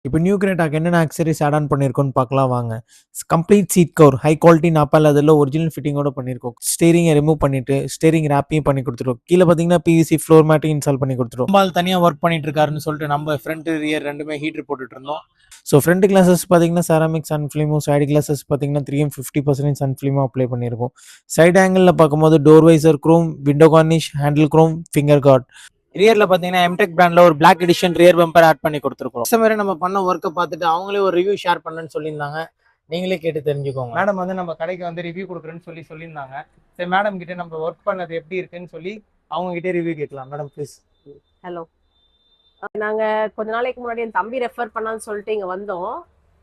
இப்போ நியூ கிரெட்டாக்கு என்னென்ன ஆக்சரிஸ் add on பண்ணியிருக்கோம்னு பார்க்கலாம் வாங்க. Complete seat cover high quality நாப்பால் அதில் ஒரிஜினல் ஃபிட்டிங்கோட பண்ணியிருக்கோம். ஸ்டீரிங்கை ரிமூவ் பண்ணிட்டு ஸ்டீரிங் ரேப்பையும் பண்ணி கொடுத்துருவோம். கீழே பார்த்தீங்கன்னா பிவிசி ஃப்ளோர் மேட்டும் இன்ஸ்டால் பண்ணி கொடுத்துருவோம். நம்ம தனியாக ஒர்க் பண்ணிட்டு இருக்காருன்னு சொல்லிட்டு நம்ம ஃப்ரண்ட் ரியர் ரெண்டுமே ஹீட்டர் போட்டுட்டு இருந்தோம். ஸோ ஃப்ரண்ட் கிளாஸஸ் பார்த்தீங்கன்னா செராமிக் சன் ஃபிலிமும், சைடு கிளாஸஸ் பார்த்தீங்கன்னா 350% சன் ஃபிலிமும் அப்ளை பண்ணியிருக்கோம். சைடு ஆங்கிளில் பார்க்கும்போது door visor chrome, window garnish, handle chrome, finger guard. ரியர்ல பாத்தீங்கன்னா எம்டெக் பிராண்ட்ல ஒரு black edition rear bumper add பண்ணி கொடுத்துருக்கோம். மாதிரி நம்ம பண்ண ஒர்க்கை பார்த்துட்டு அவங்களே ஒரு ரிவ்யூ ஷேர் பண்ணணும்னு சொல்லியிருந்தாங்க. நீங்களே கேட்டு தெரிஞ்சுக்கோங்க. மேடம் வந்து நம்ம கடைக்கு வந்து ரிவ்யூ கொடுக்குறேன்னு சொல்லியிருந்தாங்க. சரி மேடம் கிட்ட நம்ம ஒர்க் பண்ணது எப்படி இருக்குன்னு சொல்லி அவங்க கிட்டே ரிவ்யூ கேட்கலாம். Madam please. ஹலோ, நாங்க கொஞ்ச நாளைக்கு முன்னாடி என் தம்பி ரெஃபர் பண்ணான்னு சொல்லிட்டு இங்க வந்தோம்.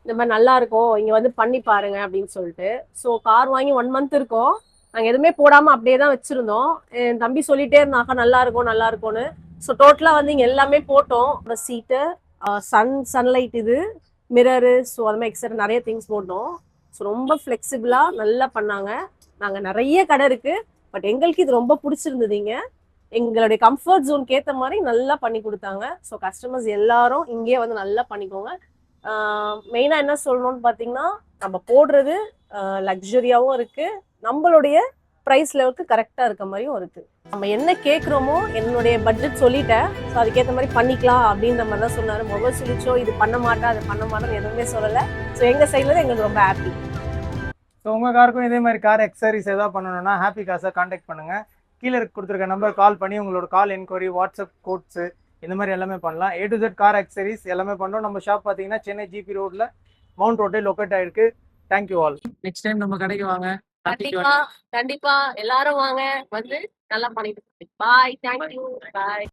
இந்த மாதிரி நல்லா இருக்கும், இங்க வந்து பண்ணி பாருங்க அப்படின்னு சொல்லிட்டு. ஸோ கார் வாங்கி 1 மந்த் இருக்கும். நாங்கள் எதுவுமே போடாம அப்படியே தான் வச்சிருந்தோம். என் தம்பி சொல்லிட்டே இருந்தாங்க நல்லா இருக்கும் நல்லா இருக்கும்னு. ஸோ டோட்டலாக வந்து இங்கே எல்லாமே போட்டோம். சீட்டு, சன்லைட், இது மிரரு, ஸோ அது மாதிரி எக்ஸ்ட்ரா நிறைய திங்ஸ் போட்டோம். ஸோ ரொம்ப ஃப்ளெக்சிபிளாக நல்லா பண்ணாங்க. நாங்கள் நிறைய கடை இருக்குது, பட் எங்களுக்கு இது ரொம்ப பிடிச்சிருந்ததுங்க. எங்களுடைய கம்ஃபர்ட் ஜோனுக்கு ஏற்ற மாதிரி நல்லா பண்ணி கொடுத்தாங்க. ஸோ கஸ்டமர்ஸ் எல்லாரும் இங்கேயே வந்து நல்லா பண்ணிக்கோங்க. மெயினாக என்ன சொல்லணும்னு பார்த்தீங்கன்னா, நம்ம போடுறது லக்ஸரியாகவும் இருக்குது, நம்மளுடைய ப்ரைஸ் லெவலுக்கு கரெக்டாக இருக்க மாதிரியும் இருக்குது. நம்ம என்ன கேட்குறோமோ என்னுடைய பட்ஜெட் சொல்லிட்டேன். ஸோ அதுக்கேற்ற மாதிரி பண்ணிக்கலாம் அப்படின்ற மாதிரி தான் சொன்னார். முகம் சுழிச்சோ இது பண்ண மாட்டேன் அது பண்ண மாட்டேன்னு எதுவுமே சொல்லலை. ஸோ எங்கள் சைடில் எங்களுக்கு ரொம்ப ஹாப்பி. ஸோ உங்கள் காருக்கும் இதே மாதிரி கார் எக்ஸசரிஸ் எதாவது பண்ணணும்னா ஹாப்பி காசை காண்டாக்ட் பண்ணுங்கள். கீழே கொடுத்துருக்க நம்பர் கால் பண்ணி உங்களோட கால் என்கொயரி, வாட்ஸ்அப் கோட்ஸு இந்த மாதிரி எல்லாமே பண்ணலாம். A to Z car accessories எல்லாமே பண்ணுறோம். நம்ம ஷாப் பார்த்தீங்கன்னா சென்னை ஜிபி ரோட்டில் மவுண்ட் ரோட்டே லொக்கேட் ஆயிருக்கு. Thank you all. நெக்ஸ்ட் டைம் நம்ம கடைக்கு வாங்க. கண்டிப்பா எல்லாரும் வாங்க, வந்து நல்லா பண்ணிட்டு. பாய், தேங்க்யூ, பாய்.